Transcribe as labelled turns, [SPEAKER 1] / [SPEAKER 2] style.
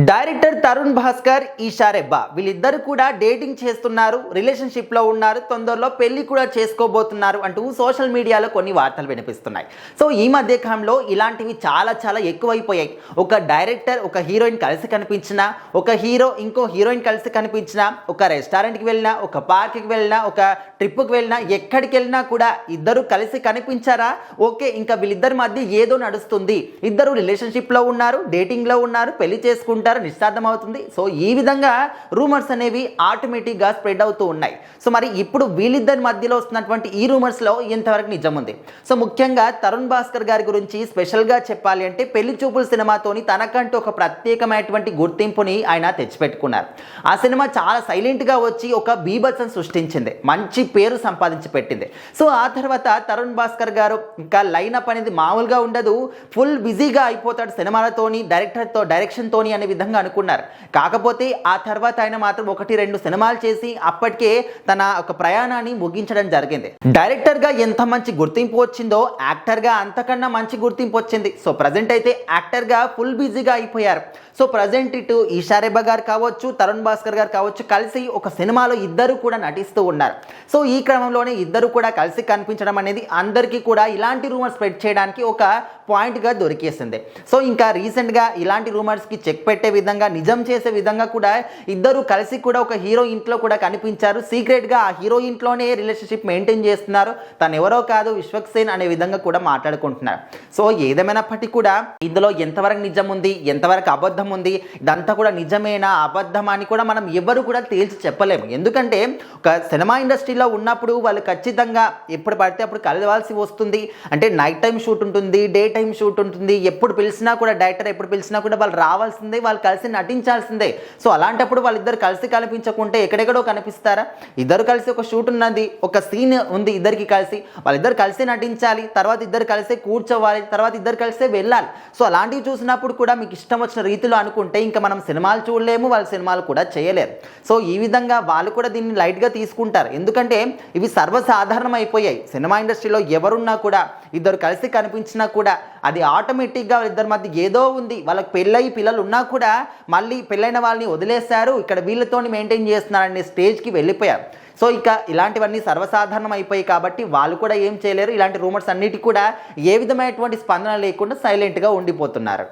[SPEAKER 1] Director Tarun Bhaskar, Isha Rebba వీళ్ళిద్దరు కూడా dating చేస్తున్నారు, రిలేషన్షిప్ లో ఉన్నారు, తొందరలో పెళ్లి కూడా చేసుకోబోతున్నారు అంటూ సోషల్ మీడియాలో కొన్ని వార్తలు వినిపిస్తున్నాయి. సో ఈ మధ్య కాలంలో ఇలాంటివి చాలా ఎక్కువైపోయాయి. ఒక డైరెక్టర్ ఒక హీరోయిన్ కలిసి కనిపించినా, ఒక హీరో ఇంకో హీరోయిన్ కలిసి కనిపించినా, ఒక రెస్టారెంట్కి వెళ్ళినా, ఒక పార్క్కి వెళ్ళినా, ఒక ట్రిప్కి వెళ్ళినా, ఎక్కడికి వెళ్ళినా కూడా ఇద్దరు కలిసి కనిపించారా, ఓకే ఇంకా వీళ్ళిద్దరి మధ్య ఏదో నడుస్తుంది, ఇద్దరు రిలేషన్షిప్ లో ఉన్నారు, డేటింగ్ లో ఉన్నారు, పెళ్లి చేసుకుంటారు, నిశ్చితార్థం అవుతుంది. సో ఈ విధంగా రూమర్స్ అనేవి ఆటోమేటిక్గా స్ప్రెడ్ అవుతూ ఉన్నాయి. సో మరి ఇప్పుడు వీళ్ళిద్దరి మధ్యలో వస్తున్నటువంటి ఈ రూమర్స్లో ఎంతవరకు నిజం ఉంది? సో ముఖ్యంగా తరుణ్ భాస్కర్ గారి గురించి స్పెషల్గా చెప్పాలి అంటే పెళ్లి చూపుల సినిమాతోని తనకంటూ ఒక ప్రత్యేకమైనటువంటి గుర్తింపుని ఆయన తెచ్చిపెట్టుకున్నారు. ఆ సినిమా చాలా సైలెంట్గా వచ్చి ఒక బీభత్సం సృష్టించింది, మంచి పేరు సంపాదించి పెట్టింది. సో ఆ తర్వాత తరుణ్ భాస్కర్ గారు ఇంకా లైనప్ అనేది మామూలుగా ఉండదు, ఫుల్ బిజీగా అయిపోతాడు సినిమాలతోని, డైరెక్షన్తోని అనే విధంగా అనుకున్నారు. కాకపోతే ఆ తర్వాత ఆయన మాత్రం 1-2 సినిమాలు చేసి అప్పటికే తన ఒక ప్రయాణాన్ని ముగించడం జరిగింది. డైరెక్టర్గా ఎంత మంచి గుర్తింపు వచ్చిందో యాక్టర్గా అంతకన్నా మంచి గుర్తింపు వచ్చింది. సో ప్రజెంట్ అయితే యాక్టర్గా ఫుల్ బిజీగా అయిపోయారు. సో ప్రజెంట్ ఇటు ఈషా రెబ్బా గారు కావచ్చు, తరుణ్ భాస్కర్ గారు కావచ్చు, కలిసి ఒక సినిమాలో ఇద్దరు కూడా నటిస్తూ ఉన్నారు. సో ఈ క్రమంలోనే ఇద్దరు కూడా కలిసి కనిపించడం అనేది అందరికీ కూడా ఇలాంటి రూమర్స్ స్ప్రెడ్ చేయడానికి ఒక పాయింట్గా దొరికేసింది. సో ఇంకా రీసెంట్గా ఇలాంటి రూమర్స్కి చెక్ పెట్టే విధంగా, నిజం చేసే విధంగా కూడా ఇద్దరు కలిసి కూడా ఒక హీరో ఇంట్లో కూడా కనిపించారు. సీక్రెట్గా ఆ హీరో ఇంట్లోనే రిలేషన్షిప్ మెయింటైన్ చేస్తున్నారు, తను ఎవరో కాదు విశ్వక్సేన్ అనే విధంగా కూడా మాట్లాడుకుంటున్నారు. సో ఏదేమైనప్పటికీ కూడా ఇందులో ఎంతవరకు నిజం ఉంది, ఎంతవరకు అబద్ధం ఉంది, ఇదంతా కూడా నిజమేనా అబద్ధమా అని కూడా మనం ఎవరు కూడా తేల్చి చెప్పలేము. ఎందుకంటే ఒక సినిమా ఇండస్ట్రీలో ఉన్నప్పుడు వాళ్ళు ఖచ్చితంగా ఎప్పుడు పడితే అప్పుడు కలవాల్సి వస్తుంది. అంటే నైట్ టైం షూట్ ఉంటుంది, డే టైం షూట్ ఉంటుంది, ఎప్పుడు పిలిచినా కూడా డైరెక్టర్ ఎప్పుడు పిలిచినా కూడా వాళ్ళు రావాల్సిందే, వాళ్ళు కలిసి నటించాల్సిందే. సో అలాంటప్పుడు వాళ్ళిద్దరు కలిసి కనిపించకుంటే ఎక్కడెక్కడో కనిపిస్తారా? ఇద్దరు కలిసి ఒక షూట్ ఉన్నది, ఒక సీన్ ఉంది, ఇద్దరికి కలిసి వాళ్ళిద్దరు కలిసి నటించాలి, తర్వాత ఇద్దరు కలిసే కూర్చోవాలి, తర్వాత ఇద్దరు కలిసే వెళ్ళాలి. సో అలాంటివి చూసినప్పుడు కూడా మీకు ఇష్టం వచ్చిన రీతిలో అనుకుంటే ఇంకా మనం సినిమాలు చూడలేము, వాళ్ళ సినిమాలు కూడా చేయలేరు. సో ఈ విధంగా వాళ్ళు కూడా దీన్ని లైట్గా తీసుకుంటారు. ఎందుకంటే ఇవి సర్వసాధారణం అయిపోయాయి. సినిమా ఇండస్ట్రీలో ఎవరున్నా కూడా ఇద్దరు కలిసి కనిపించినా కూడా అది ఆటోమేటిక్గా ఇద్దరి మధ్య ఏదో ఉంది, వాళ్ళకి పెళ్ళయి పిల్లలు ఉన్నా కూడా మళ్ళీ పెళ్ళైన వాళ్ళని వదిలేశారు, ఇక్కడ వీళ్ళతోని మెయింటైన్ చేస్తున్నారనే స్టేజ్కి వెళ్ళిపోయారు. సో ఇక ఇలాంటివన్నీ సర్వసాధారణం అయిపోయాయి కాబట్టి వాళ్ళు కూడా ఏం చేయలేరు. ఇలాంటి రూమర్స్ అన్నిటికీ కూడా ఏ విధమైనటువంటి స్పందన లేకుండా సైలెంట్గా ఉండిపోతున్నారు.